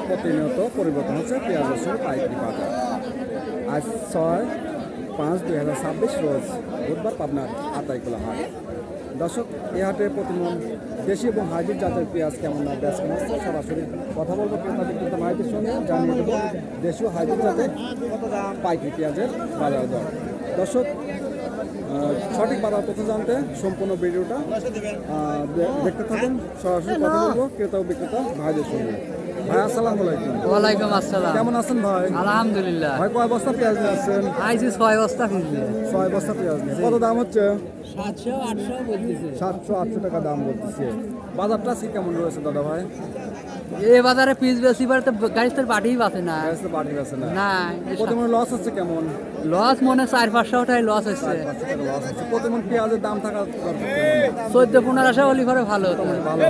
প্রতিনিয়ত পরিবর্তন হচ্ছে পেঁয়াজ রসুনের পাইকারি বাজার। আজ 6/5/2026 রোজ বুধবার পাবনার আতাইকুলা হাট। দর্শক, এই হাটে প্রতিমন দেশি এবং হাইব্রিড জাতের পেঁয়াজ কেমন না বেশ কেমন হচ্ছে সরাসরি কথা বলবো ক্রেতা বিক্রেতা ভাইদের সঙ্গে, জানিয়ে দেবো দেশীয় হাইব্রিড জাতের পাইকারি পেঁয়াজের বাজার দর। দর্শক, সঠিক বাজার তথ্য জানতে সম্পূর্ণ ভিডিওটা দেখতে থাকুন। সরাসরি কথা বলবো ক্রেতা ও বিক্রেতা ভাইদের সঙ্গে। ভাই আসসালামু আলাইকুম। ওয়ালাইকুম আসসালাম। কেমন আছেন ভাই? আলহামদুলিল্লাহ। ভাই কয় বস্তা পেঁয়াজ নিয়ে আসছেন? আইছি 6 বস্তা কিনছি। 6 বস্তা পেঁয়াজ নিয়ে। কত দাম হচ্ছে? 700 800 বলতেছে। 700-800 টাকা দাম বলতেছে। বাজারটা আজকে কেমন রয়েছে দাদা ভাই? এই বাজারে পিস বেশি বাড়তে গাড়িতে বাড়িই বাসে না। গ্যাস তো বাড়ি আছে না। না, কত মন লস হচ্ছে কেমন? লস মনে 400-500 টাকায় লস হচ্ছে। 500 টাকা লস হচ্ছে। কত মন পেঁয়াজের দাম থাকা দরকার কেমন? 14-1500 হলে পরে ভালো হতো। ভালো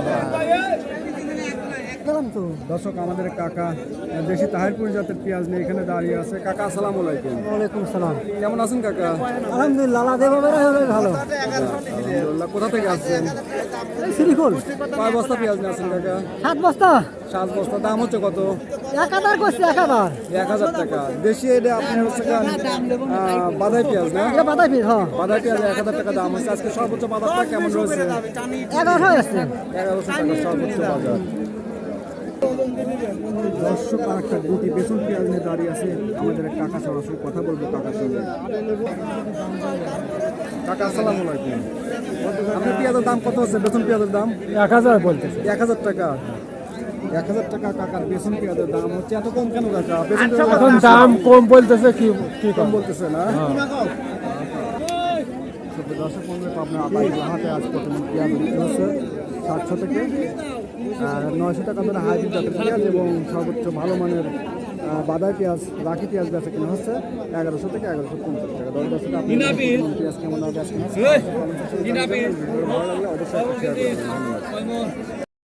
দর্শক, আমাদের কাকা দেশি তাহিরপুর জাতের পেঁয়াজ নিয়ে এখানে দাঁড়িয়ে আছে। কাকা আসসালামু আলাইকুম। ওয়ালাইকুম সালাম। কেমন আছেন কাকা? আলহামদুলিল্লাহ, আল্লাহ দেব ভালো। আলহামদুলিল্লাহ। কোথা থেকে আসছেন? এই শ্রীকোল। কয় বস্তা পেঁয়াজ নিয়ে আসছেন কাকা? 7 বস্তা। 7 বস্তা। দাম হচ্ছে কত? 1000 করছে 1000। 1000 টাকা। দেশি এটা আপনার হচ্ছে বাদাই পেঁয়াজ না? এটা বাদাই পিস, হ্যাঁ। বাদাই পেঁয়াজ 1000 টাকা দাম হচ্ছে। আজকে সর্বোচ্চ বাজারটা কেমন রয়েছে? 1100 আছে। 1100 টাকা সর্বোচ্চ বাজার। দর্শক, আরেকটা গুটি বেসন পেঁয়াজ নিয়ে দাঁড়িয়ে আছে আমাদের এক কাকা, সরাসরি কথা বলবো কাকার সঙ্গে। কাকা আসসালামু আলাইকুম। আপনার পেঁয়াজের দাম কত হচ্ছে? বেসন পেঁয়াজের দাম 1000 বলতেছে। 1000 টাকা। 1000 টাকা কাকার বেসন পেঁয়াজের দাম হচ্ছে। এত কম কেন কাকা? বেসন এখন দাম কম বলতেছে, কি কম বলতেছে না? দর্শক বন্ধু, আপনার আতাইকুলা হাটে আজ প্রথমে পেঁয়াজ বিক্রি হচ্ছে 700 থেকে 900 টাকা ধরে হাইব্রিড জাতের পেঁয়াজ এবং সর্বোচ্চ ভালো মানের বাদাই পেঁয়াজ রাখি পেঁয়াজ বেচা কিনা হচ্ছে 1100 থেকে 1150 টাকা। দর্শক, আপনি পেঁয়াজ কেমন ভালো লাগলে অবশ্যই শেয়ার করবেন। ধন্যবাদ।